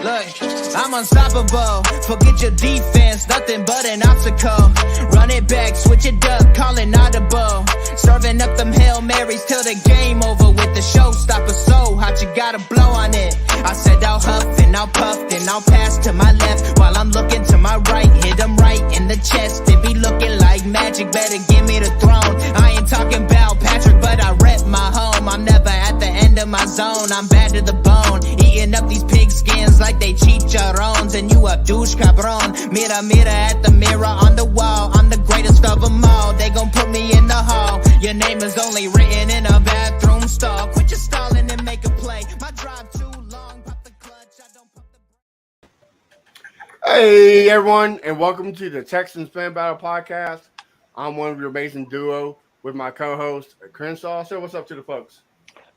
Look, I'm unstoppable. Forget your defense, nothing but an obstacle. Run it back, switch it up, call it audible. Serving up them Hail Marys till the game over with. The showstopper so hot, you gotta blow on it. I said I'll huff and I'll puff, then I'll pass to my left while I'm looking to my right. Hit him right in the chest. It be looking like magic, better give me the throne. I ain't talking about Patrick, but I rep my home. I'm never at the end of my zone, I'm bad to the bone. Eating up these pig skins like they chicharrones. And you a douche cabron. Mira, mira at the mirror on the wall. I'm the greatest of them all. They gon' put me in the hall. Your name is only written in a bathroom stall. Quit your stalling and make a play. My drive too long. Pop the clutch. I don't pop the... Hey, everyone, and welcome to the Texans Fan Battle Podcast. I'm one of your amazing duo with my co-host, Crenshaw. So what's up to the folks?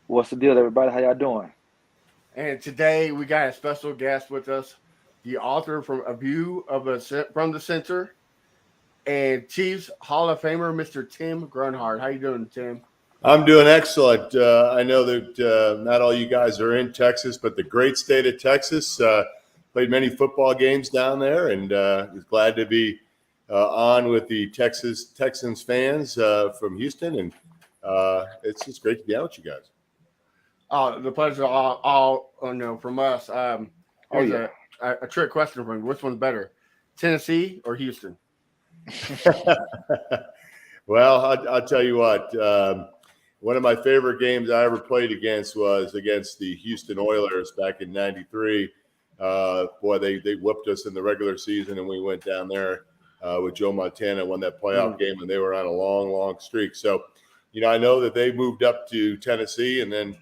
What's the deal, everybody? How y'all doing? And today we got a special guest with us, the author from A View from the Center, and Chiefs Hall of Famer, Mr. Tim Grunhard. How you doing, Tim? I'm doing excellent. I know that not all you guys are in Texas, but the great state of Texas. Played many football games down there, and was glad to be on with the Texans fans from Houston. And it's just great to be out with you guys. Oh, the pleasure all from us. Here's a trick question for you. Which one's better, Tennessee or Houston? Well, I'll tell you what. One of my favorite games I ever played against was against the Houston Oilers back in '93. Boy, they whooped us in the regular season, and we went down there with Joe Montana, won that playoff game, and they were on a long streak. So, I know that they moved up to Tennessee, and then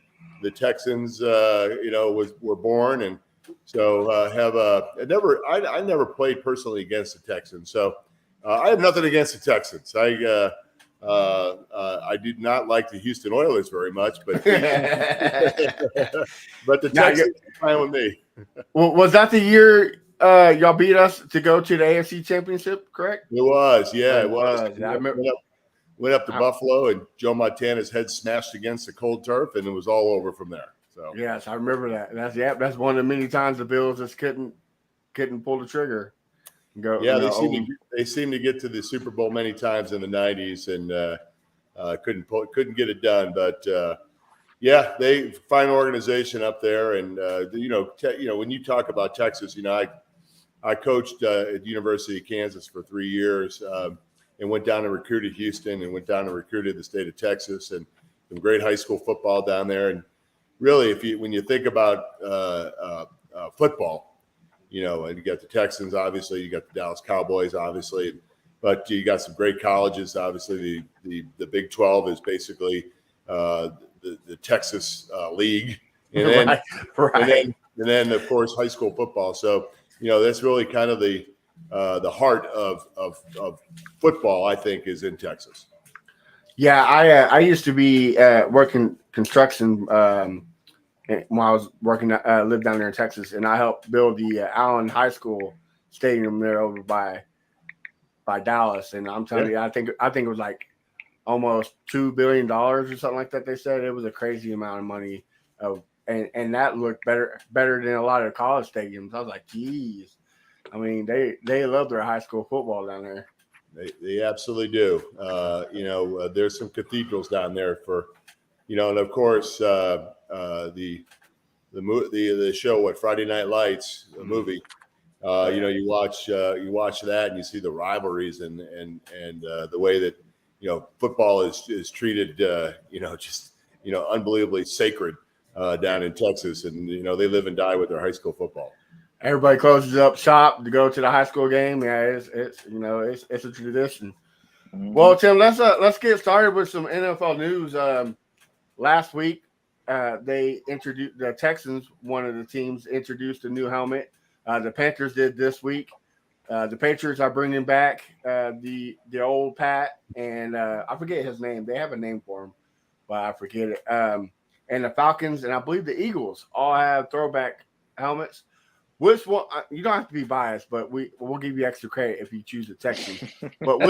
the Texans, were born, and so I never played personally against the Texans. So I have nothing against the Texans. I did not like the Houston Oilers very much, but but the Texans are fine with me. Well, was that the year y'all beat us to go to the AFC Championship, correct? It was, yeah, it was. I remember. Went up to Buffalo, and Joe Montana's head smashed against the cold turf, and it was all over from there. So yes, I remember that. That's one of the many times the Bills just couldn't pull the trigger. Go. Yeah, they seem to get to the Super Bowl many times in the '90s, and couldn't get it done. But they fine organization up there, and when you talk about Texas, I coached at the University of Kansas for 3 years. And went down and recruited Houston, and went down and recruited the state of Texas, and some great high school football down there. And really, when you think about football, and you got the Texans, obviously, you got the Dallas Cowboys, obviously, but you got some great colleges. Obviously, the Big 12 is basically the Texas league, and then, right. and then of course high school football. So that's really kind of the heart of football, I think, is in Texas. Yeah, I used to be working construction when I was working, lived down there in Texas, and I helped build the Allen High School stadium there over by Dallas. And I'm telling you, I think it was like almost $2 billion or something like that. They said it was a crazy amount of money, and that looked better than a lot of college stadiums. I was like, geez. I mean, they love their high school football down there. They absolutely do. There's some cathedrals down there for, and of course the show, Friday Night Lights, the movie. You watch that and you see the rivalries and the way that football is treated. Unbelievably sacred down in Texas, and they live and die with their high school football. Everybody closes up shop to go to the high school game. Yeah, it's a tradition. Mm-hmm. Well, Tim, let's get started with some NFL news. Last week, they introduced the Texans. One of the teams introduced a new helmet. The Panthers did this week. The Patriots are bringing back the old Pat, and I forget his name. They have a name for him, but I forget it. And the Falcons and I believe the Eagles all have throwback helmets. Which one? You don't have to be biased, but we'll give you extra credit if you choose the Texans. But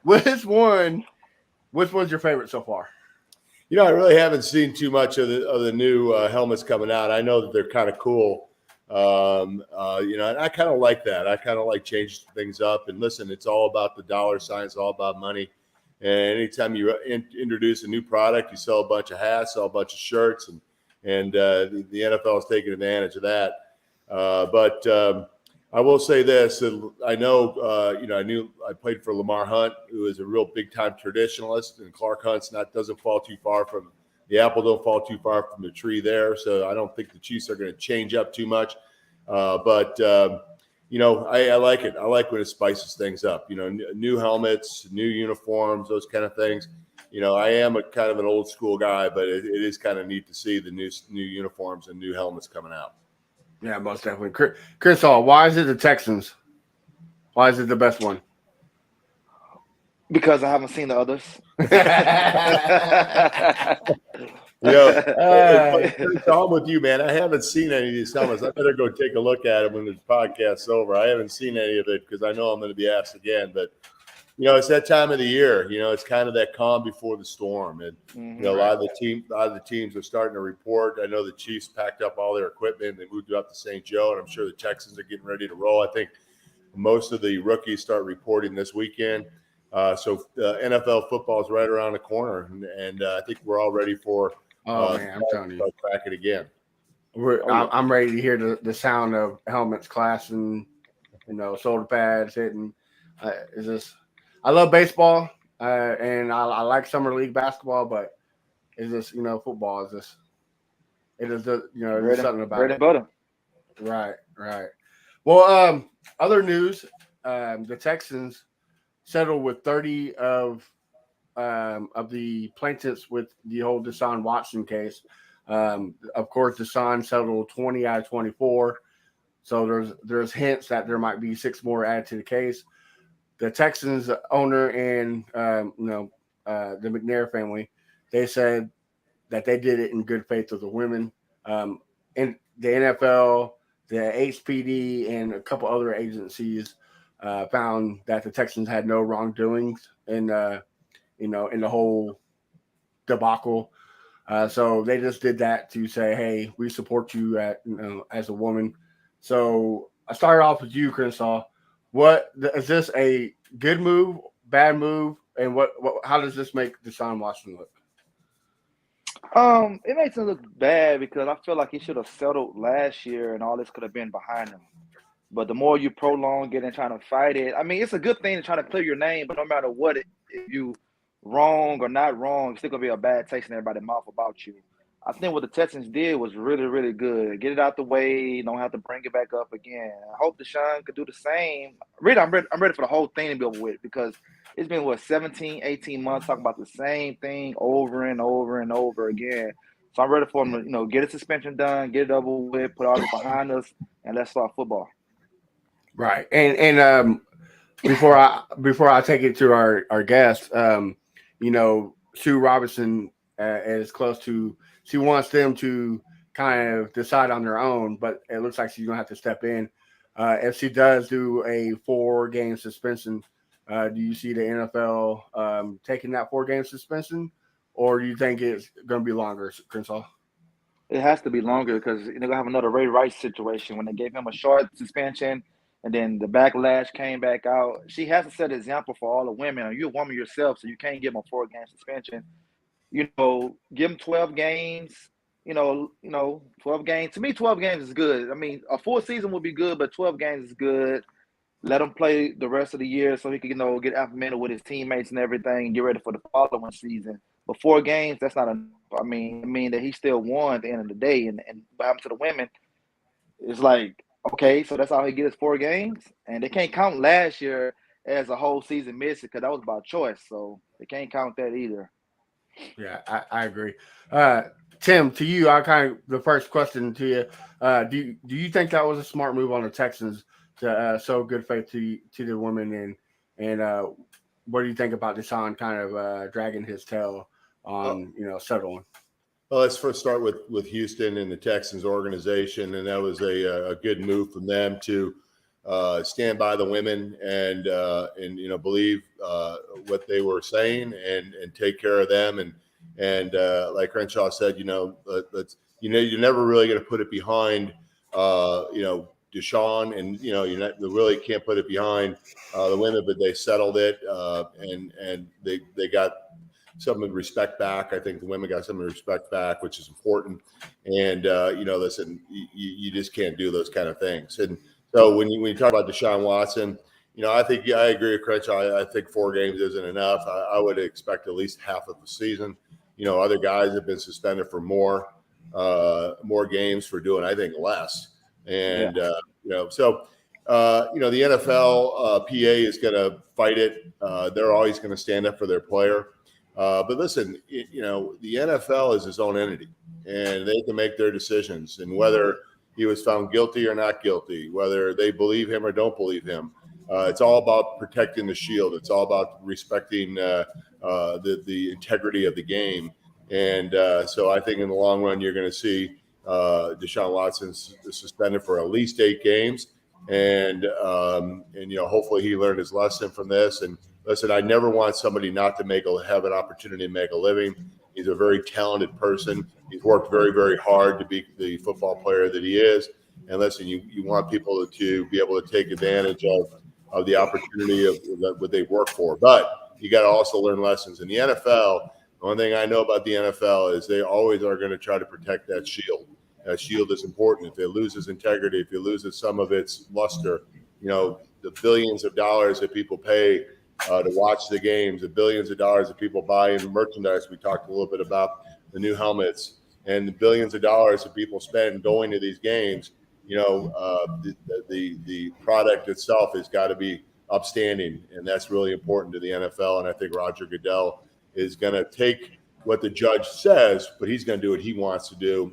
which one's your favorite so far? I really haven't seen too much of the new helmets coming out. I know that they're kind of cool. And I kind of like that. I kind of like changing things up. And listen, it's all about the dollar sign. It's all about money. And anytime you introduce a new product, you sell a bunch of hats, sell a bunch of shirts, and the NFL is taking advantage of that. But I will say this: I know, I played for Lamar Hunt, who is a real big time traditionalist, and Clark Hunt's doesn't fall too far from the apple, don't fall too far from the tree there. So I don't think the Chiefs are going to change up too much. But I like it. I like when it spices things up. New helmets, new uniforms, those kind of things. I am a kind of an old school guy, but it is kind of neat to see the new uniforms and new helmets coming out. Yeah, most definitely. Chris Hall, why is it the Texans? Why is it the best one? Because I haven't seen the others. I'm with you, man. I haven't seen any of these helmets. I better go take a look at them when this podcast's over. I haven't seen any of it because I know I'm going to be asked again. But it's that time of the year. It's kind of that calm before the storm, and a lot of the teams are starting to report. I know the Chiefs packed up all their equipment. They moved up to St. Joe, and I'm sure the Texans are getting ready to roll. I think most of the rookies start reporting this weekend. So NFL football is right around the corner, and I think we're all ready for. Man, I'm telling you, crack it again. I'm ready to hear the sound of helmets clashing, shoulder pads hitting. I love baseball, and I like summer league basketball, but it's just football is just there's something about it. Butter. Right. Well, other news, the Texans settled with 30 of the plaintiffs with the whole Deshaun Watson case. Of course, Deshaun settled 20 out of 24. So there's hints that there might be 6 more added to the case. The Texans owner and the McNair family, they said that they did it in good faith of the women. And the NFL, the HPD, and a couple other agencies found that the Texans had no wrongdoings in the whole debacle. So they just did that to say, hey, we support you as a woman. So I started off with you, Crenshaw. What is this a good move, bad move, and how does this make Deshaun Watson look? It makes him look bad because I feel like he should have settled last year and all this could have been behind him. But the more you prolong it and trying to fight it, I mean, it's a good thing to try to clear your name, but no matter what, if you wrong or not wrong, it's still going to be a bad taste in everybody's mouth about you. I think what the Texans did was really, really good. Get it out the way. Don't have to bring it back up again. I hope Deshaun could do the same. Really, I'm ready for the whole thing to be over with because it's been, 17, 18 months talking about the same thing over and over and over again. So I'm ready for him to, get a suspension done, get it over with, put all this behind us, and let's start football. Right. And before I take it to our guest, Sue Robinson is close to. She wants them to kind of decide on their own, but it looks like she's gonna have to step in. If she does do a 4-game suspension, do you see the NFL taking that 4-game suspension, or do you think it's gonna be longer, Crenshaw? It has to be longer because they're gonna have another Ray Rice situation when they gave him a short suspension. And then the backlash came back out. She has to set an example for all the women. You're a woman yourself, so you can't give them a 4-game suspension. Give them 12 games. 12 games. To me, 12 games is good. I mean, a full season would be good, but 12 games is good. Let him play the rest of the year so he can, get acclimated with his teammates and everything and get ready for the following season. But 4 games, that's not enough. I mean that he still won at the end of the day. And what happened to the women, it's like, okay, so that's how he gets 4 games, and they can't count last year as a whole season missing because that was by choice. So they can't count that either. Yeah, I agree. Tim, to you, the first question to you: do you think that was a smart move on the Texans to show good faith to the women, and what do you think about Deshaun kind of dragging his tail on settling? Well, let's first start with Houston and the Texans organization, and that was a good move from them to stand by the women and believe what they were saying and take care of them and like Crenshaw said, you're never really going to put it behind Deshaun, and you really can't put it behind the women, but they settled it, and they got some of the respect back. I think the women got some of the respect back, which is important. And listen, you just can't do those kind of things. And so when you talk about Deshaun Watson, I think I agree with Crenshaw. I think 4 games isn't enough. I would expect at least half of the season. Other guys have been suspended for more games for doing, I think, less. And the NFL PA is going to fight it. They're always going to stand up for their player. But listen, the NFL is its own entity, and they can make their decisions. And whether he was found guilty or not guilty, whether they believe him or don't believe him, it's all about protecting the shield. It's all about respecting the integrity of the game. And so I think in the long run, you're going to see Deshaun Watson suspended for at least 8 games. And hopefully he learned his lesson from this. And listen, I never want somebody not to have an opportunity to make a living. He's a very talented person. He's worked very, very hard to be the football player that he is. And listen, you want people to be able to take advantage of the opportunity of what they work for. But you got to also learn lessons. In the NFL, the one thing I know about the NFL is they always are going to try to protect that shield. That shield is important. If it loses integrity, if it loses some of its luster, the billions of dollars that people pay to watch the games, the billions of dollars that people buy in merchandise. We talked a little bit about the new helmets and the billions of dollars that people spend going to these games. The product itself has got to be upstanding, and that's really important to the NFL. And I think Roger Goodell is going to take what the judge says, but he's going to do what he wants to do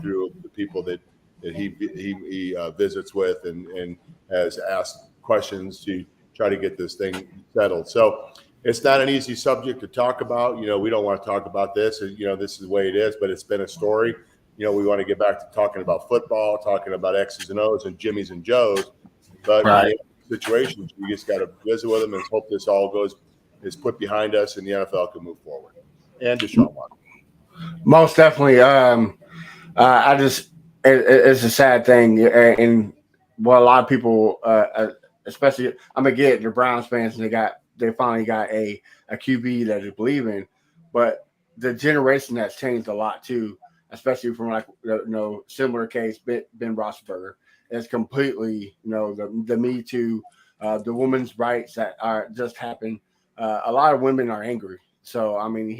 through the people that he visits with and has asked questions to try to get this thing settled. So it's not an easy subject to talk about. We don't want to talk about this. This is the way it is, but it's been a story. We want to get back to talking about football, talking about X's and O's and Jimmys and Joes. But right. In situations, we just got to visit with them and hope this all is put behind us and the NFL can move forward. And Deshaun Watson. Most definitely. It's a sad thing, and a lot of people, especially, I'm gonna get the Browns fans, and they finally got a QB that they believe in, but the generation has changed a lot too, especially from similar case Ben Roethlisberger. It's completely the Me Too, the women's rights that are just happened. A lot of women are angry. So, I mean,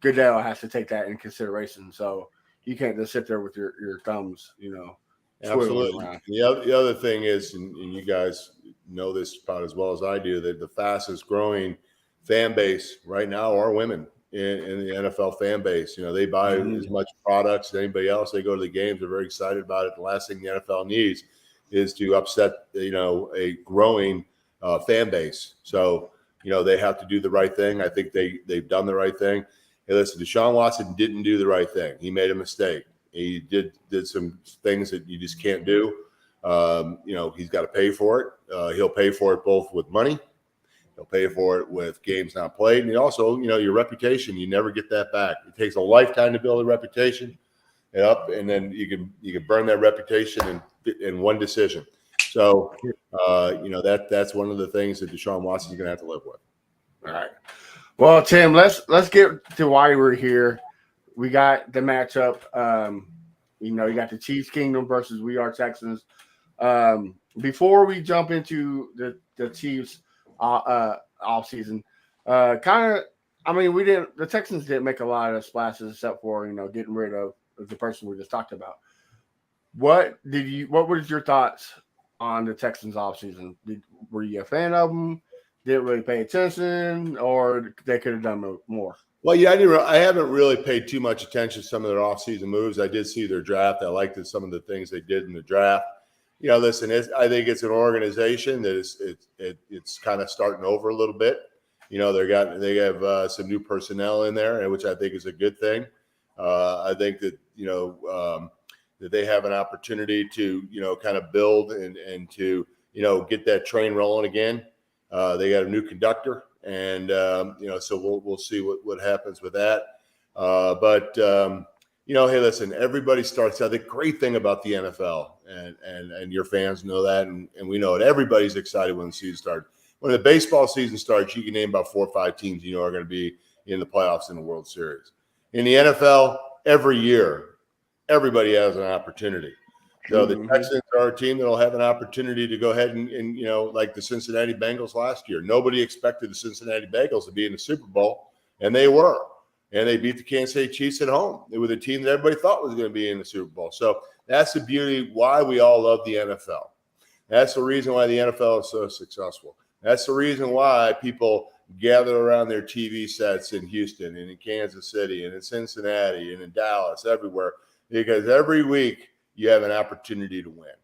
Goodell has to take that in consideration. So you can't just sit there with your thumbs, Absolutely. The other thing is, and you guys know this about as well as I do, that the fastest growing fan base right now are women in the NFL fan base. They buy as much products as anybody else. They go to the games. They're very excited about it. The last thing the NFL needs is to upset, a growing fan base. So, they have to do the right thing. I think they've done the right thing. Hey, listen, Deshaun Watson didn't do the right thing. He made a mistake. He did some things that you just can't do. He's got to pay for it. He'll pay for it both with money. He'll pay for it with games not played. And also, your reputation, you never get that back. It takes a lifetime to build a reputation up, and then you can burn that reputation in one decision. So, that's one of the things that Deshaun Watson's going to have to live with. All right. Well, Tim, let's get to why we're here. We got the matchup. You got the Chiefs Kingdom versus We Are Texans. Before we jump into the Chiefs off season, the Texans didn't make a lot of splashes except for getting rid of the person we just talked about. What was your thoughts on the Texans offseason? Were you a fan of them? Didn't really pay attention, or they could have done more? Well, yeah, I haven't really paid too much attention to some of their offseason moves. I did see their draft. I liked some of the things they did in the draft. Listen, I think it's an organization that it's kind of starting over a little bit. They have some new personnel in there, which I think is a good thing. I think that that they have an opportunity to kind of build and to get that train rolling again. They got a new conductor, and so we'll see what happens with that. But hey, listen, everybody starts out. The great thing about the NFL, and your fans know that, and we know it. Everybody's excited when the season starts. When the baseball season starts, you can name about 4 or 5 teams are going to be in the playoffs in the World Series. In the NFL, every year, everybody has an opportunity. So the Texans are a team that will have an opportunity to go ahead and like the Cincinnati Bengals last year. Nobody expected the Cincinnati Bengals to be in the Super Bowl, and they were. And they beat the Kansas City Chiefs at home. They were the team that everybody thought was going to be in the Super Bowl. So that's the beauty why we all love the NFL. That's the reason why the NFL is so successful. That's the reason why people gather around their TV sets in Houston and in Kansas City and in Cincinnati and in Dallas, everywhere, because every week you have an opportunity to win.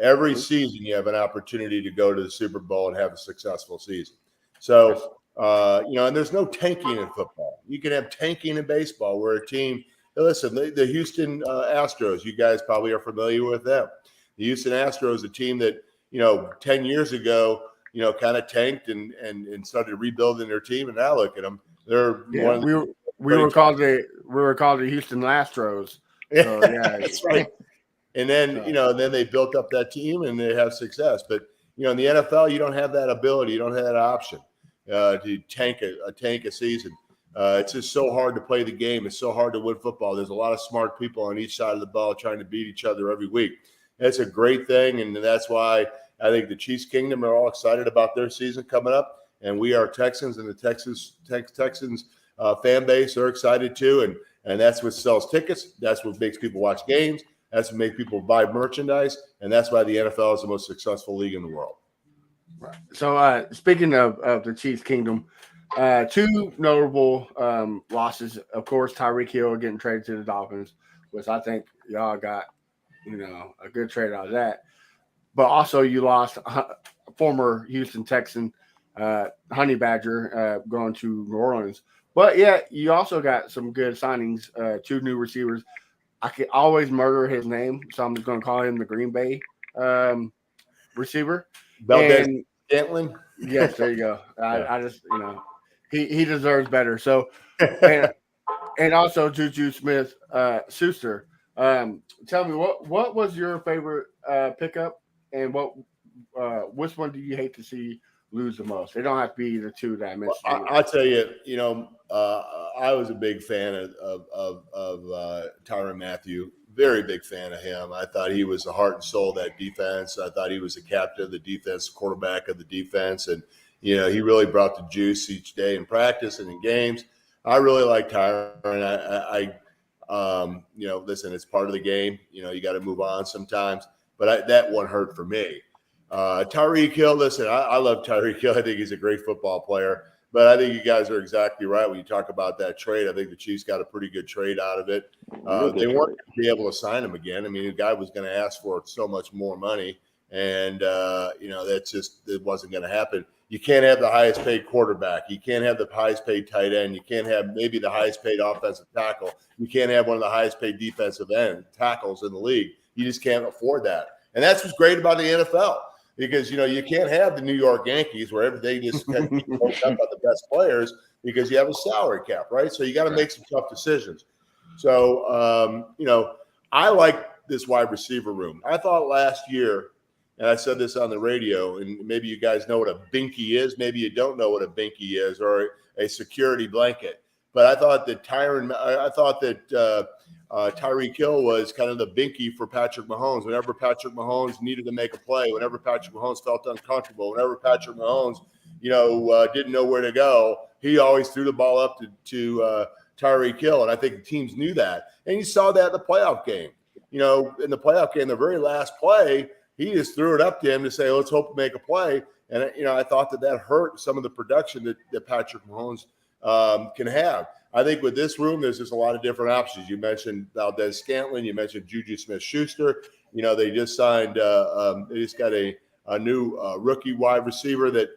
Every season you have an opportunity to go to the Super Bowl and have a successful season. So, and there's no tanking in football. You can have tanking in baseball where a team, listen, the Houston Astros, you guys probably are familiar with them. The Houston Astros, a team that, 10 years ago, kind of tanked and started rebuilding their team. And now look at them. They're we were called the Houston Astros. So, yeah, that's right. And then, then they built up that team and they have success. But, in the NFL, you don't have that ability. You don't have that option to tank a season. It's just so hard to play the game. It's so hard to win football. There's a lot of smart people on each side of the ball trying to beat each other every week. That's a great thing. And that's why I think the Chiefs Kingdom are all excited about their season coming up. And we are Texans, and the Texans fan base are excited too. And that's what sells tickets. That's what makes people watch games. That's what makes people buy merchandise. And that's why the NFL is the most successful league in the world. Right. So speaking of the Chiefs Kingdom, 2 notable losses. Of course, Tyreek Hill getting traded to the Dolphins, which I think y'all got, a good trade out of that. But also you lost former Houston Texan Honey Badger going to New Orleans. But, yeah, you also got some good signings, 2 new receivers. I can always murder his name, so I'm just going to call him the Green Bay receiver. Scantling? Yes, there you go. I just, he deserves better. So, and also Juju Smith-Schuster. Tell me, what was your favorite pickup, and which one do you hate to see lose the most? They don't have to be the 2 that I mentioned. Well, I'll tell you, I was a big fan of Tyrann Mathieu. Very big fan of him. I thought he was the heart and soul of that defense. I thought he was the captain of the defense, quarterback of the defense. And, he really brought the juice each day in practice and in games. I really like Tyrann. Listen, it's part of the game. You got to move on sometimes. But that one hurt for me. Tyreek Hill, listen, I love Tyreek Hill. I think he's a great football player. But I think you guys are exactly right when you talk about that trade. I think the Chiefs got a pretty good trade out of it. They weren't going to be able to sign him again. I mean, the guy was going to ask for so much more money, and it wasn't going to happen. You can't have the highest paid quarterback. You can't have the highest paid tight end. You can't have maybe the highest paid offensive tackle. You can't have one of the highest paid defensive end tackles in the league. You just can't afford that. And that's what's great about the NFL. Because, you can't have the New York Yankees where everything just kind of keeps going up by the best players because you have a salary cap, right? So you got to make some tough decisions. So, I like this wide receiver room. I thought last year, and I said this on the radio, and maybe you guys know what a binky is. Maybe you don't know what a binky is, or a security blanket. But I thought that Tyreek Hill was kind of the binky for Patrick Mahomes. Whenever Patrick Mahomes needed to make a play, whenever Patrick Mahomes felt uncomfortable, whenever Patrick Mahomes, didn't know where to go, he always threw the ball up to Tyreek Hill. And I think the teams knew that. And you saw that in the playoff game. In the playoff game, the very last play, he just threw it up to him to say, let's hope to make a play. And, I thought that hurt some of the production that Patrick Mahomes can have. I think with this room, there's just a lot of different options. You mentioned Valdez Scantling. You mentioned Juju Smith-Schuster. They just signed. They just got a new rookie wide receiver that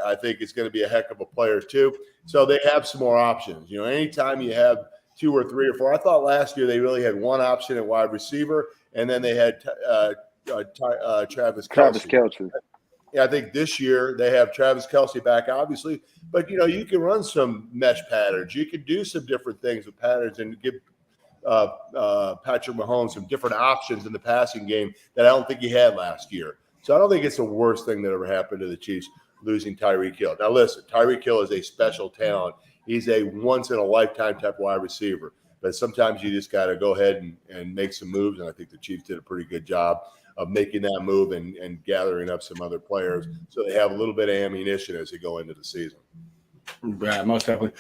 I think is going to be a heck of a player too. So they have some more options. Anytime you have 2 or 3 or 4. I thought last year they really had one option at wide receiver, and then they had Travis Kelce. I think this year they have Travis Kelce back, obviously, but you can run some mesh patterns. You can do some different things with patterns and give Patrick Mahomes some different options in the passing game that I don't think he had last year. So I don't think it's the worst thing that ever happened to the Chiefs losing Tyreek Hill. Now, listen, Tyreek Hill is a special talent. He's a once-in-a-lifetime type wide receiver. But sometimes you just got to go ahead and make some moves, and I think the Chiefs did a pretty good job of making that move and gathering up some other players so they have a little bit of ammunition as they go into the season. Yeah, most definitely.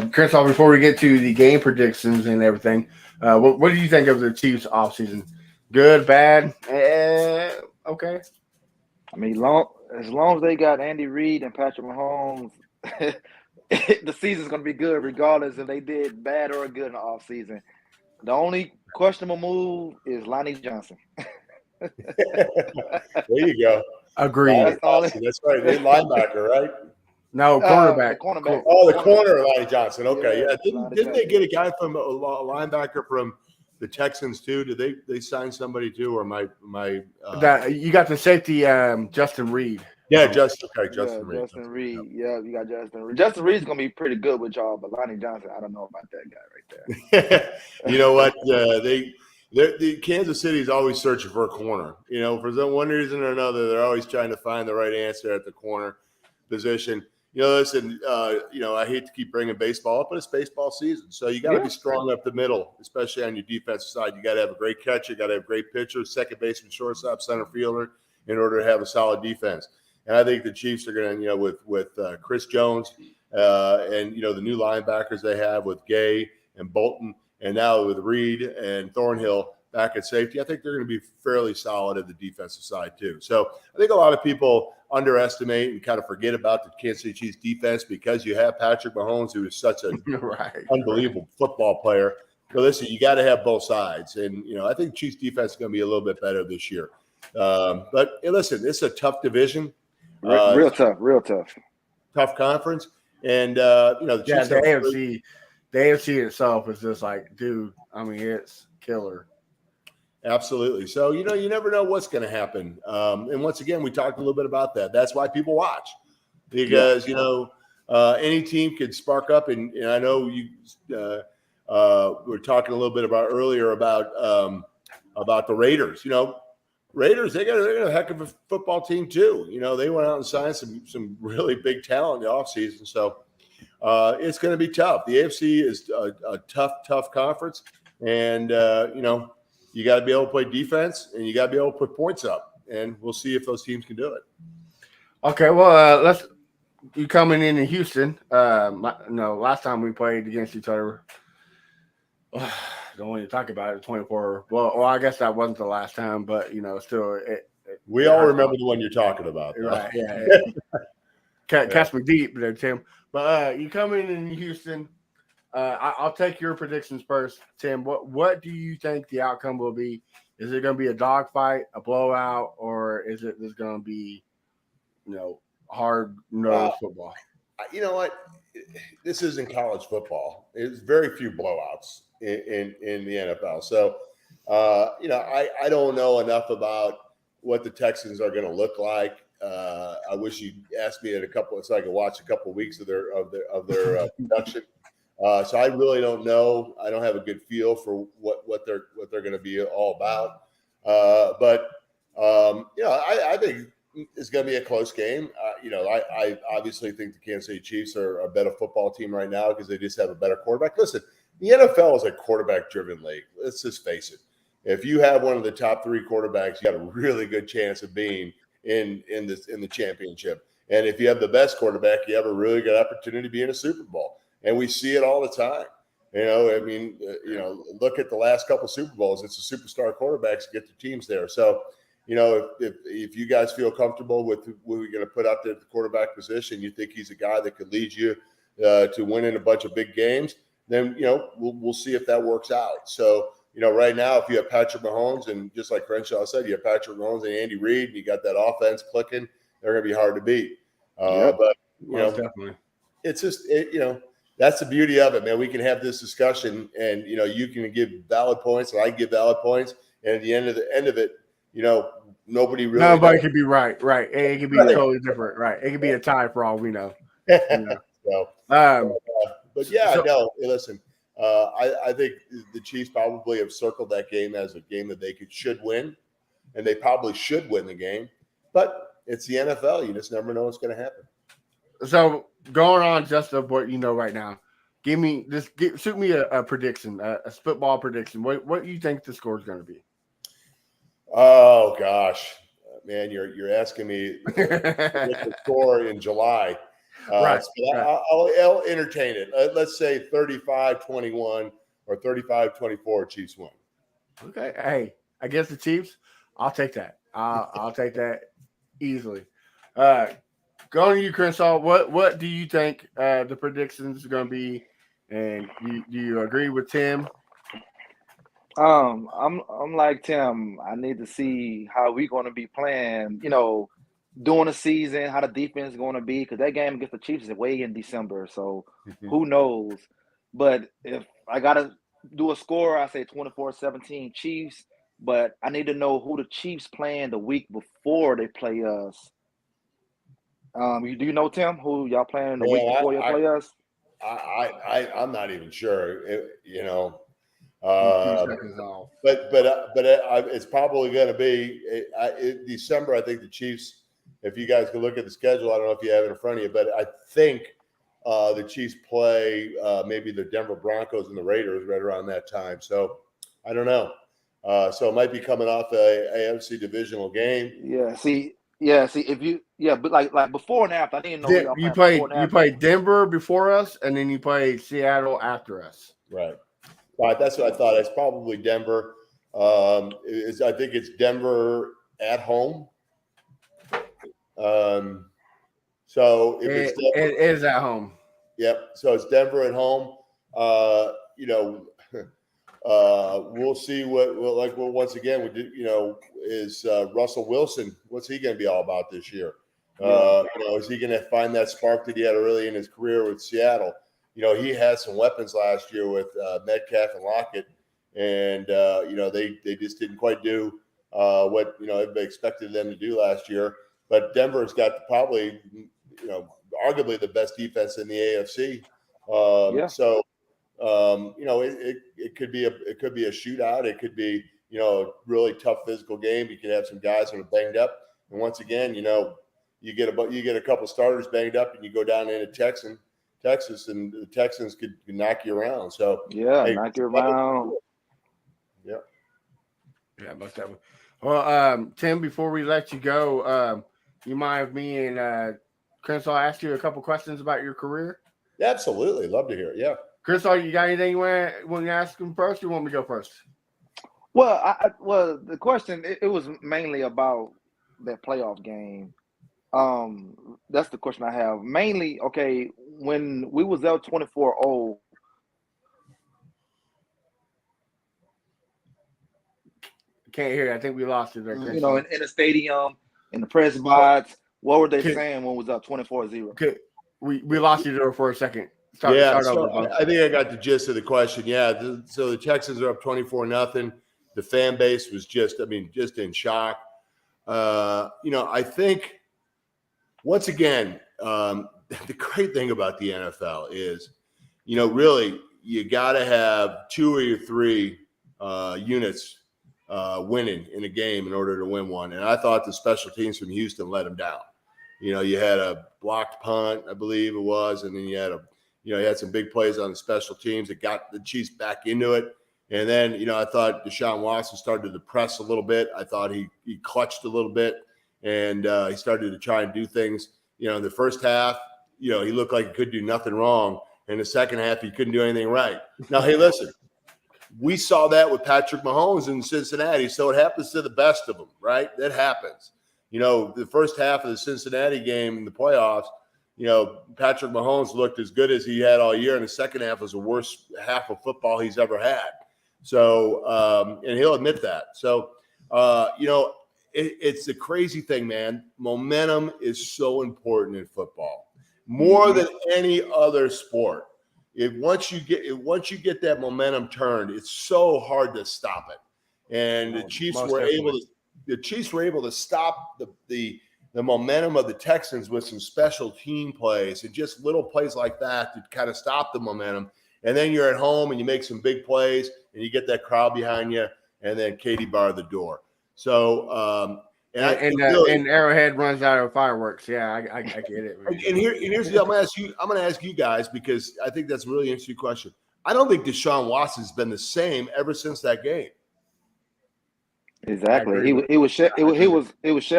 Chris, before we get to the game predictions and everything, what do you think of the Chiefs offseason? Good, bad? Okay. I mean, as long as they got Andy Reid and Patrick Mahomes, the season's going to be good regardless if they did bad or good in the offseason. The only questionable move is Lonnie Johnson. There you go. Agreed. That's right. They linebacker, right? No, cornerback. The cornerback. Oh, the corner, Lonnie Johnson. Okay, yeah. Didn't they get a guy from a linebacker from the Texans too? Did they sign somebody too? Or that you got the safety, Justin Reed. Yeah, Justin Reed. Justin Reed. Yeah, you got Justin Reed. Justin Reed's gonna be pretty good with y'all, but Lonnie Johnson, I don't know about that guy right there. You know what? The Kansas City is always searching for a corner. You know, for one reason or another, they're always trying to find the right answer at the corner position. You know, listen, I hate to keep bringing baseball up, but it's baseball season. So you got to be strong up the middle, especially on your defensive side. You got to have a great catcher. You got to have great pitcher, second baseman, shortstop, center fielder in order to have a solid defense. And I think the Chiefs are going to, with Chris Jones and, the new linebackers they have with Gay and Bolton, and now with Reed and Thornhill back at safety, I think they're going to be fairly solid at the defensive side too. So I think a lot of people underestimate and kind of forget about the Kansas City Chiefs defense because you have Patrick Mahomes, who is such an unbelievable football player. So listen, you got to have both sides. And, I think Chiefs defense is going to be a little bit better this year. But listen, it's a tough division. Real tough. Tough conference. And, the Chiefs the AFC itself is just like, dude, I mean, it's killer. Absolutely. So, you never know what's going to happen. And once again, we talked a little bit about that. That's why people watch because, any team could spark up. And I know you were talking a little bit earlier about the Raiders. Raiders, they're a heck of a football team too. They went out and signed some really big talent in the offseason. So it's going to be tough. The AFC is a tough conference. And, you got to be able to play defense and you got to be able to put points up. And we'll see if those teams can do it. Okay, well, you coming in Houston. Last time we played against each other, don't want to talk about it, 24. Well, I guess that wasn't the last time, but, still. We all remember the one you're talking about. Though. Right, yeah. Catch me deep there, Tim. But you come in Houston. I'll take your predictions first, Tim. What do you think the outcome will be? Is it going to be a dogfight, a blowout, or is it just going to be, hard-nosed football? You know what? This isn't college football. There's very few blowouts in the NFL. So, I don't know enough about what the Texans are going to look like. I wish you asked me so I could watch a couple of weeks of their production. So I really don't know. I don't have a good feel for what they're going to be all about. But I think it's going to be a close game. I obviously think the Kansas City Chiefs are a better football team right now because they just have a better quarterback. Listen, the NFL is a quarterback-driven league. Let's just face it. If you have one of the top three quarterbacks, you got a really good chance of being in the championship. And if you have the best quarterback, you have a really good opportunity to be in a Super Bowl. And we see it all the time. Look at the last couple of Super Bowls. It's the superstar quarterbacks get the teams there. So, if you guys feel comfortable with who we're going to put out there at the quarterback position, you think he's a guy that could lead you to winning a bunch of big games, then, we'll see if that works out. So, right now, if you have Patrick Mahomes and just like Crenshaw said, you have Patrick Mahomes and Andy Reid, and you got that offense clicking, they're going to be hard to beat. But, definitely. It's just, that's the beauty of it, man. We can have this discussion and, you can give valid points and I give valid points. And at the end of it, nobody can be right. It can be totally different. Right. It can be a tie for all we know. Listen, I think the Chiefs probably have circled that game as a game that they should win, and they probably should win the game. But it's the NFL. You just never know what's going to happen. So going on just of what you know right now, shoot me a prediction, a football prediction. What do you think the score is going to be? Oh gosh, man, you're asking me the score in July. Right. I'll entertain it. Let's say 35-21 or 35-24 Chiefs win. Okay. Hey, I guess the Chiefs. I'll take that. I'll take that easily. Going to you, Crenshaw. What do you think the predictions are going to be? And do you agree with Tim? I'm like Tim. I need to see how we're going to be playing. During the season, how the defense is going to be, because that game against the Chiefs is way in December. So who knows? But if I gotta do a score, I say 24-17 Chiefs. But I need to know who the Chiefs playing the week before they play us. Do you know, Tim, who y'all playing the week before you play us? I'm not even sure. But it's probably going to be in December. I think the Chiefs. If you guys can look at the schedule, I don't know if you have it in front of you, but I think the Chiefs play maybe the Denver Broncos and the Raiders right around that time. So I don't know. So it might be coming off a AFC divisional game. But like before and after, I didn't know you play Denver before us, and then you play Seattle after us. Right. That's what I thought. It's probably Denver. I think it's Denver at home. So if it's Denver, it is at home. Yep. So it's Denver at home. We'll see what once again is Russell Wilson. What's he going to be all about this year? Is he going to find that spark that he had early in his career with Seattle? He had some weapons last year with Metcalf and Lockett, and they just didn't quite do what everybody expected them to do last year. But Denver's got probably arguably the best defense in the AFC. So it could be a shootout. It could be a really tough physical game. You could have some guys that are banged up, and once again, you get a couple starters banged up, and you go down into Texas, and the Texans could knock you around. So knock you around. Yeah. Yeah, most definitely. Well, Tim, before we let you go, you mind if me and Crenshaw ask you a couple questions about your career? Yeah, absolutely. Love to hear it. Yeah. Crenshaw, you got anything you want to ask him first, or you want me to go first? Well, the question, it was mainly about that playoff game. That's the question I have. Mainly, okay, when we was out 24-0, can't hear you. I think we lost you there. In the stadium, in the press box, what were they saying when it was up 24-0? Okay, we lost you there for a second. Start over. I think I got the gist of the question. Yeah, so the Texans are up 24-0. The fan base was just in shock. I think once again, the great thing about the NFL is, really you got to have 2 or 3 units winning in a game in order to win one. And I thought the special teams from Houston let them down. You had a blocked punt, I believe it was, and then you had some big plays on the special teams that got the Chiefs back into it. And then, I thought Deshaun Watson started to press a little bit. I thought he clutched a little bit, and he started to try and do things. In the first half, he looked like he could do nothing wrong. In the second half, he couldn't do anything right. Now, hey, listen, we saw that with Patrick Mahomes in Cincinnati, so it happens to the best of them, right? That happens. The first half of the Cincinnati game in the playoffs, Patrick Mahomes looked as good as he had all year, and the second half was the worst half of football he's ever had. So, and he'll admit that. So, it's the crazy thing, man. Momentum is so important in football, more than any other sport. Once you get that momentum turned, it's so hard to stop it. And the Chiefs were able to stop the momentum of the Texans with some special team plays and just little plays like that to kind of stop the momentum. And then you're at home and you make some big plays and you get that crowd behind you, and then Katie barred the door. So, and Arrowhead runs out of fireworks. Yeah, I get it. And here's the deal. I'm going to ask you guys, because I think that's a really interesting question. I don't think Deshaun Watson's been the same ever since that game. Exactly. It was shell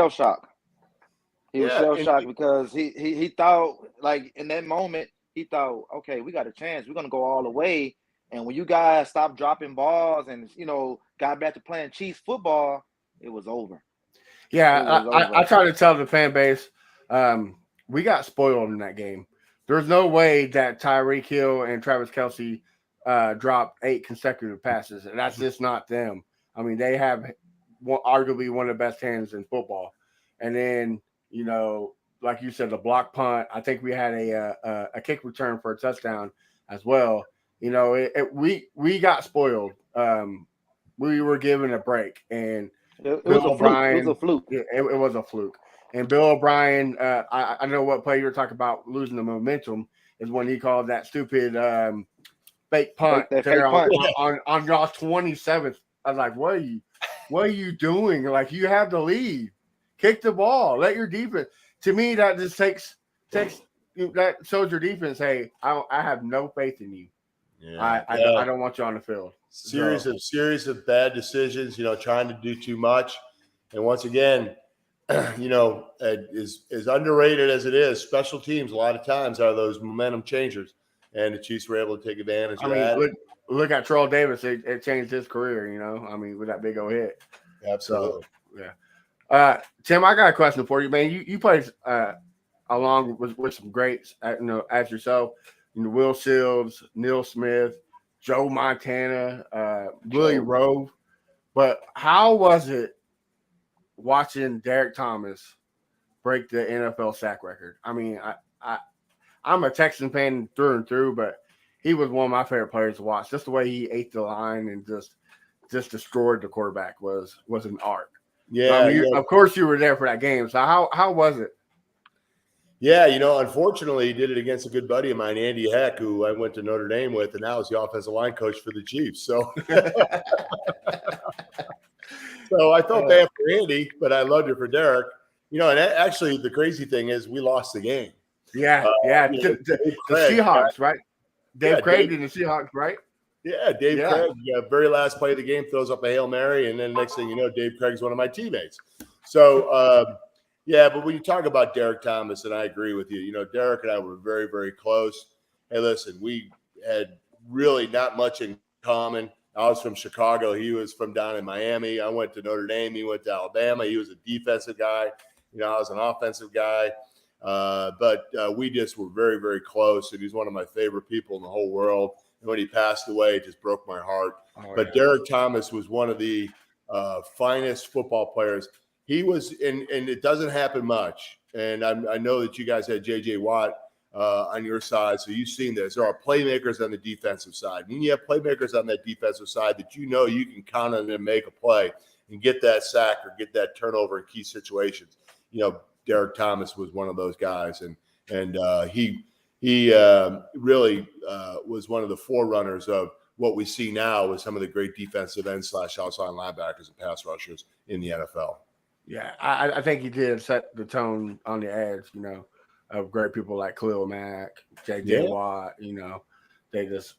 shock. He was shell shocked because he thought, like, in that moment, he thought, okay, we got a chance. We're gonna go all the way. And when you guys stopped dropping balls and got back to playing Chiefs football, it was over. Yeah, I try to tell the fan base, we got spoiled in that game. There's no way that Tyreek Hill and Travis Kelce dropped 8 consecutive passes, and that's just not them. I mean, they have arguably one of the best hands in football. And then, like you said, the block punt. I think we had a kick return for a touchdown as well. We got spoiled. We were given a break, and it was a fluke. It was a fluke. And Bill O'Brien, I know what play you were talking about losing the momentum is when he called that stupid fake punt on y'all's 27th. I was like, what are you doing? Like, you have the lead. Kick the ball. Let your defense. To me, that just takes that shows your defense, hey, I have no faith in you. Yeah, I don't want you on the field. Series of bad decisions, trying to do too much. And once again, as underrated as it is, special teams a lot of times are those momentum changers. And the Chiefs were able to take advantage of that. Look at Terrell Davis. It changed his career, with that big old hit. Absolutely. So, yeah. Tim, I got a question for you, man. You played along with some greats, as yourself. Will Shields, Neil Smith, Joe Montana, Willie Rove. But how was it watching Derek Thomas break the NFL sack record? I mean, I'm a Texan fan through and through, but he was one of my favorite players to watch. Just the way he ate the line and just destroyed the quarterback was an art. Yeah, of course you were there for that game. So how was it? Yeah, unfortunately, he did it against a good buddy of mine, Andy Heck, who I went to Notre Dame with, and now is the offensive line coach for the Chiefs. So, so I felt bad for Andy, but I loved it for Derek. And actually, the crazy thing is we lost the game. Yeah. The Seahawks, right? Dave Craig and the Seahawks, right? Yeah, Dave Craig, very last play of the game, throws up a Hail Mary, and then next thing you know, Dave Craig's one of my teammates. So, but when you talk about Derek Thomas, and I agree with you, Derek and I were very, very close. Hey, listen, we had really not much in common. I was from Chicago. He was from down in Miami. I went to Notre Dame. He went to Alabama. He was a defensive guy. I was an offensive guy. But we just were very, very close, and he's one of my favorite people in the whole world. And when he passed away, it just broke my heart. But Derek Thomas was one of the finest football players. He was, and it doesn't happen much. And I know that you guys had J.J. Watt on your side, so you've seen this. There are playmakers on the defensive side. And you have playmakers on that defensive side that you can count on them to make a play and get that sack or get that turnover in key situations. Derek Thomas was one of those guys, and he really was one of the forerunners of what we see now with some of the great defensive end / outside linebackers and pass rushers in the NFL. Yeah, I think he did set the tone on the edge, of great people like Khalil Mack, J.J. Watt. They just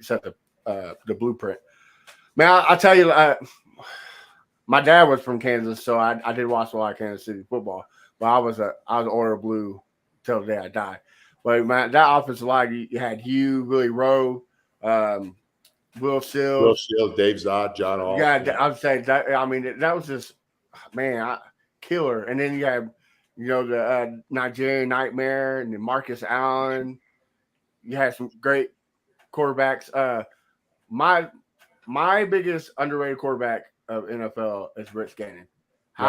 set the blueprint. Man, I tell you, my dad was from Kansas, so I did watch a lot of Kansas City football. But I was Order Blue till the day I died. But that offensive line, you had Hugh, Willie Rowe, Will Shields, Dave Zott, John Hall. Yeah, I'd say that. I mean, that was just killer. And then you have, the Nigerian Nightmare and then Marcus Allen. You had some great quarterbacks. My biggest underrated quarterback of NFL is Rich Gannon. Okay,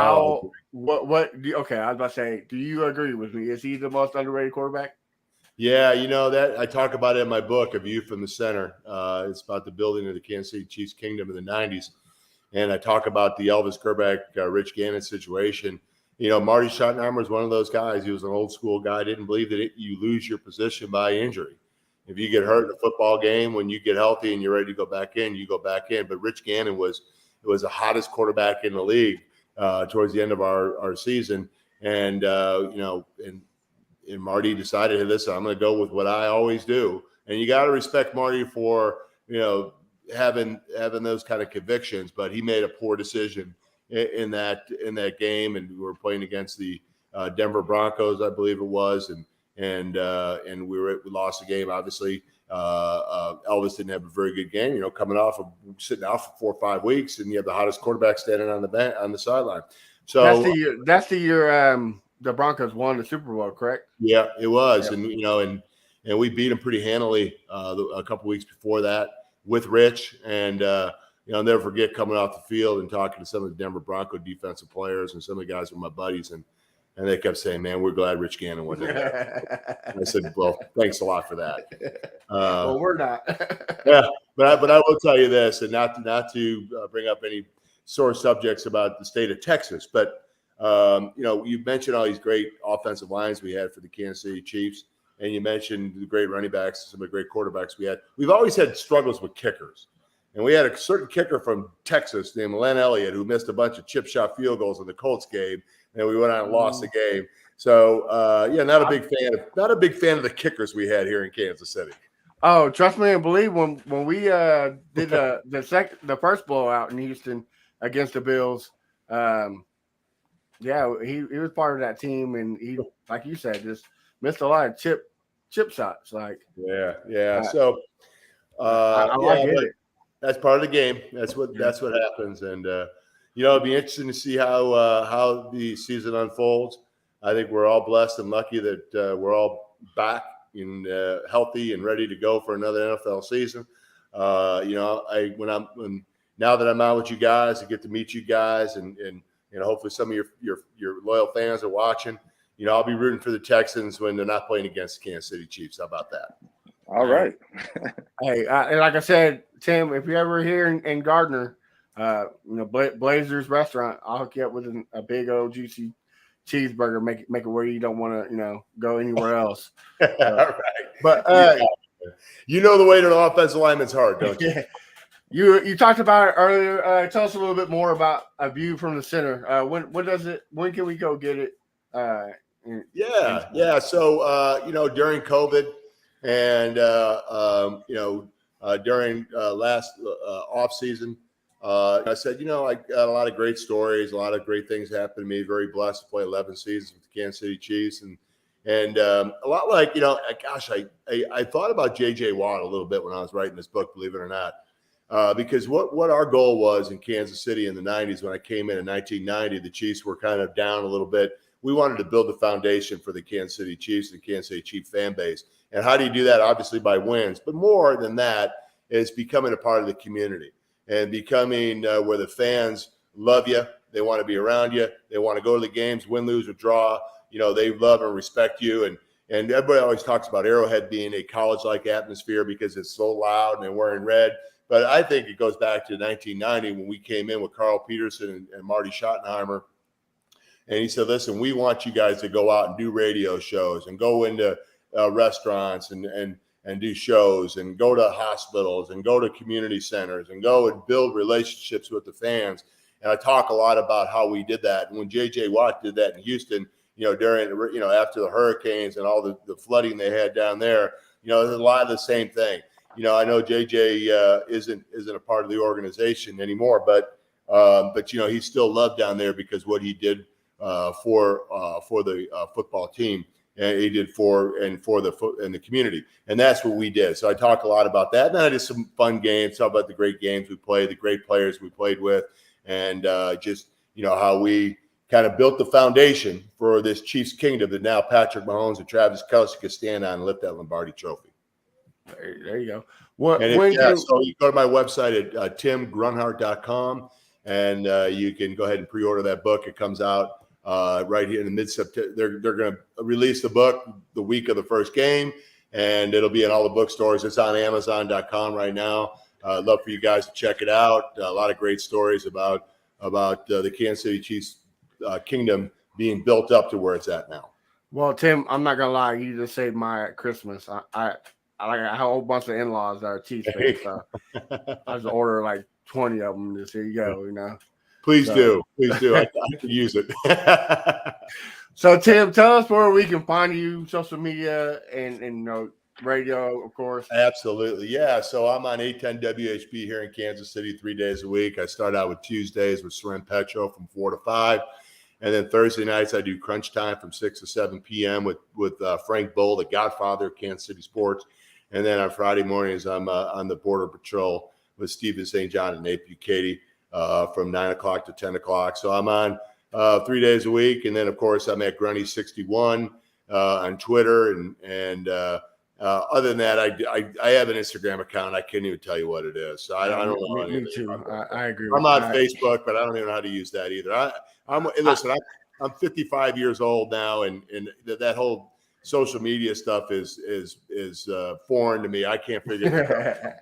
I was about to say, do you agree with me? Is he the most underrated quarterback? Yeah, that I talk about it in my book, A View from the Center. It's about the building of the Kansas City Chiefs kingdom in the 90s. And I talk about the Elvis Kerbeck, Rich Gannon situation. Marty Schottenheimer was one of those guys. He was an old school guy. Didn't believe that you lose your position by injury. If you get hurt in a football game, when you get healthy and you're ready to go back in, you go back in. But Rich Gannon was the hottest quarterback in the league towards the end of our season. And, and Marty decided, hey, listen, I'm going to go with what I always do. And you got to respect Marty for, having those kind of convictions. But he made a poor decision in that game. And we were playing against the Denver Broncos, I believe it was. And we lost the game. Obviously, Elvis didn't have a very good game. Coming off of sitting out for 4 or 5 weeks, and you have the hottest quarterback standing on the sideline. So that's the year the Broncos won the Super Bowl, correct? Yeah, it was, Yep. and we beat them pretty handily a couple weeks before that with Rich. And I'll never forget coming off the field and talking to some of the Denver Bronco defensive players, and some of the guys were my buddies, and they kept saying, "Man, we're glad Rich Gannon went in there." And I said, "Well, thanks a lot for that." Well, we're not. Yeah, but I will tell you this, and not to bring up any sore subjects about the state of Texas, but you mentioned all these great offensive lines we had for the Kansas City Chiefs, and you mentioned the great running backs, some of the great quarterbacks we had. We've always had struggles with kickers, and we had a certain kicker from Texas named Len Elliott who missed a bunch of chip shot field goals in the Colts game. And we went out and lost the game. So, not a big fan of the kickers we had here in Kansas City. Oh, trust me and believe, when we did the first blowout in Houston against the Bills, he was part of that team, and he, like you said, just missed a lot of chip shots. Like So, I like it. That's part of the game. That's what happens, and it'll be interesting to see how the season unfolds. I think we're all blessed and lucky that we're all back and healthy and ready to go for another NFL season. Now that I'm out with you guys, I get to meet you guys, and hopefully some of your loyal fans are watching. I'll be rooting for the Texans when they're not playing against the Kansas City Chiefs. How about that? All right. Hey, and like I said, Tim, if you're ever here in Gardner, Blazers restaurant, I'll hook you up with a big old juicy cheeseburger. Make it where you don't want to, go anywhere else. All right. But the way to an offensive lineman's hard, don't you? You talked about it earlier. Tell us a little bit more about a view from the center. When can we go get it? So during COVID and during last off season, I said, I got a lot of great stories, a lot of great things happened to me. Very blessed to play 11 seasons with the Kansas City Chiefs, and a lot like, I thought about J.J. Watt a little bit when I was writing this book, believe it or not, because what our goal was in Kansas City in the 90s when I came in 1990, the Chiefs were kind of down a little bit. We wanted to build the foundation for the Kansas City Chiefs and Kansas City Chief fan base. And how do you do that? Obviously by wins, but more than that is becoming a part of the community and becoming where the fans love you. They want to be around you. They want to go to the games, win, lose, or draw. They love and respect you. And everybody always talks about Arrowhead being a college-like atmosphere because it's so loud and they're wearing red. But I think it goes back to 1990 when we came in with Carl Peterson and Marty Schottenheimer. And he said, listen, we want you guys to go out and do radio shows and go into restaurants and do shows and go to hospitals and go to community centers and go and build relationships with the fans. And I talk a lot about how we did that. And when J.J. Watt did that in Houston, during, after the hurricanes and all the flooding they had down there, there's a lot of the same thing. I know J.J. isn't a part of the organization anymore, but he still loved down there because what he did for the football team, and he did for the community, and that's what we did. So I talk a lot about that. And then I did some fun games, talk about the great games we played, the great players we played with, and how we kind of built the foundation for this Chiefs kingdom that now Patrick Mahomes and Travis Kelce could stand on and lift that Lombardi trophy. There you go. So you go to my website at timgrunhart.com, and you can go ahead and pre-order that book. It comes out right here in the mid-September. They're going to release the book the week of the first game, and it'll be in all the bookstores. It's on Amazon.com right now. I'd love for you guys to check it out. A lot of great stories about the Kansas City Chiefs kingdom being built up to where it's at now. Well, Tim, I'm not gonna lie. You just saved my Christmas. I have a whole bunch of in-laws that are Chiefs fans, so I just order like 20 of them. Just here you go, you know. Please So. do. I could use it. So Tim, tell us where we can find you, social media and you know, radio, of course. Absolutely. Yeah. So I'm on 810 WHP here in Kansas City 3 days a week. I start out with Tuesdays with Soren Petro from 4 to 5. And then Thursday nights, I do Crunch Time from 6 to 7 p.m. with Frank Bull, the godfather of Kansas City sports. And then on Friday mornings, I'm on the Border Patrol with Stephen St. John and Nate Bucati from 9 o'clock to 10 o'clock. So I'm on 3 days a week. And then, of course, I'm at Grunny61 on Twitter. And other than that, I have an Instagram account. I can't even tell you what it is. So I don't know. Me too. I agree. I'm on Facebook, but I don't even know how to use that either. I'm 55 years old now, and that whole social media stuff is foreign to me. I can't figure it out.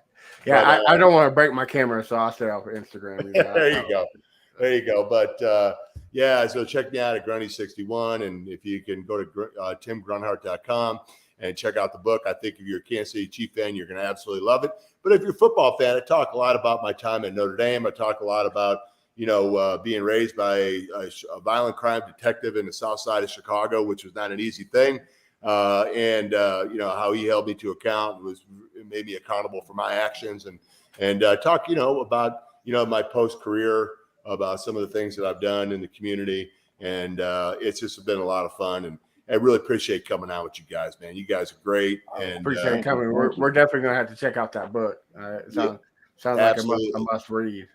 Yeah, I don't want to break my camera, so I'll stay off of Instagram. There you go. But yeah, so check me out at Grunny61, and if you can go to timgrunhart.com and check out the book. I think if you're a Kansas City Chief fan, you're going to absolutely love it. But if you're a football fan, I talk a lot about my time at Notre Dame. I talk a lot about being raised by a violent crime detective in the South Side of Chicago, which was not an easy thing. And how he held me to account, made me accountable for my actions, and talk, about, my post-career, about some of the things that I've done in the community. And it's just been a lot of fun. And I really appreciate coming out with you guys, man. You guys are great. And appreciate it coming. We're definitely going to have to check out that book. It sounds like a must read.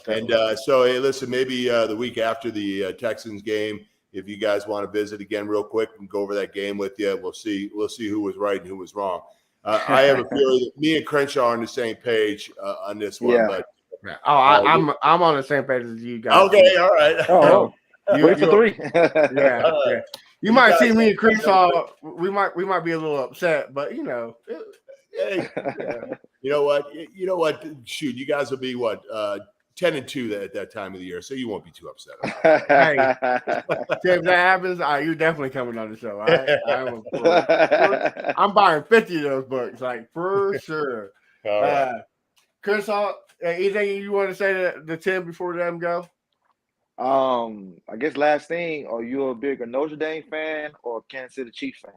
And so, hey, listen, maybe the week after the Texans game, if you guys want to visit again real quick and go over that game with you, we'll see who was right and who was wrong. I have a feeling that me and Crenshaw are on the same page on this one. Yeah. But I'm on the same page as you guys. Okay, all right. Oh, wait for 3. Yeah. You might see me and Crenshaw. We might be a little upset, but hey, you know what? Shoot, you guys will be 10-2 at that time of the year, so you won't be too upset. Hey, if that happens, you're definitely coming on the show. I'm buying 50 of those books, like for sure. Chris, anything you want to say to the Tim before them go? I guess last thing, are you a bigger Notre Dame fan or Kansas City Chiefs fan?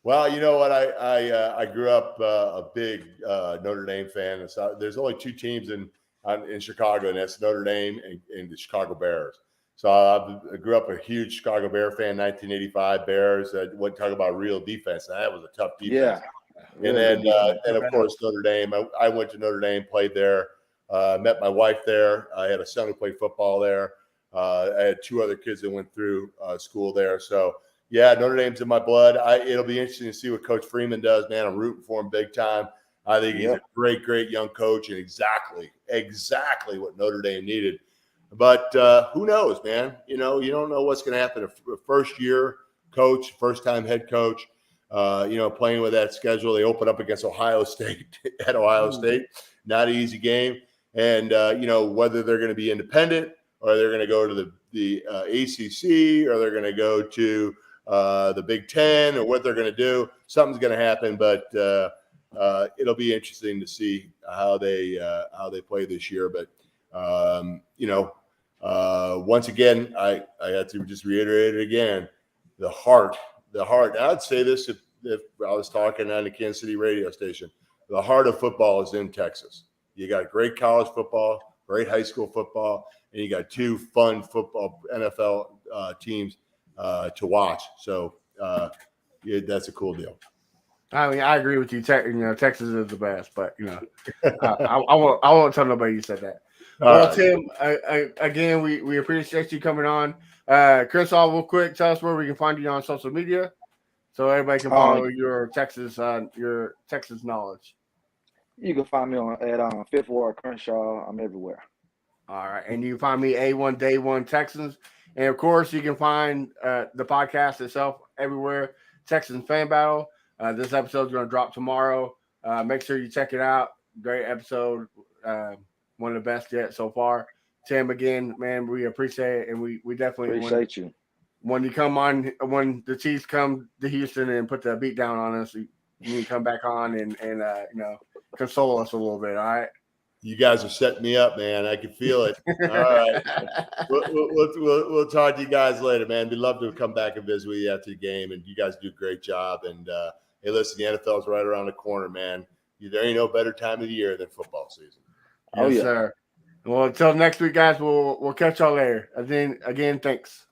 Well, you know what? I grew up a big Notre Dame fan. So there's only 2 teams in Chicago, and that's Notre Dame and the Chicago Bears. So I grew up a huge Chicago Bear fan. 1985 Bears. What talk about real defense? Now, that was a tough defense. Yeah. And then of course Notre Dame. I went to Notre Dame, played there. Met my wife there. I had a son who played football there. I had 2 other kids that went through school there. So yeah, Notre Dame's in my blood. It'll be interesting to see what Coach Freeman does, man. I'm rooting for him big time. I think he's a great, great young coach, and exactly what Notre Dame needed. But who knows, man? You don't know what's going to happen. A first-year coach, first-time head coach, playing with that schedule. They open up against Ohio State at Ohio State. Not an easy game. And, whether they're going to be independent or they're going to go to the ACC or they're going to go to the Big Ten or what they're going to do, something's going to happen. But it'll be interesting to see how they play this year. But once again, I had to just reiterate it again. The heart. I'd say this if I was talking on the Kansas City radio station. The heart of football is in Texas. You got great college football, great high school football, and you got 2 fun football NFL teams to watch. So that's a cool deal. I mean, I agree with you. Texas is the best, but I won't tell nobody you said that. Well, Tim, again, we appreciate you coming on. Chris, real quick, tell us where we can find you on social media, so everybody can follow your Texas knowledge. You can find me at Fifth Ward Crenshaw. I'm everywhere. All right, and you can find me A1 Day 1 Texans, and of course you can find the podcast itself everywhere. Texans Fan Battle. This episode is going to drop tomorrow. Make sure you check it out. Great episode. One of the best yet so far. Tim, again, man, we appreciate it, and we definitely appreciate you. When you come on, when the Chiefs come to Houston and put the beat down on us, you can come back on and console us a little bit. All right. You guys are setting me up, man. I can feel it. All right. We'll talk to you guys later, man. We'd love to come back and visit with you after the game, and you guys do a great job. And hey, listen, the NFL's right around the corner, man. There ain't no better time of the year than football season. Yes, sir. Well, until next week, guys, we'll catch y'all later. Again, thanks.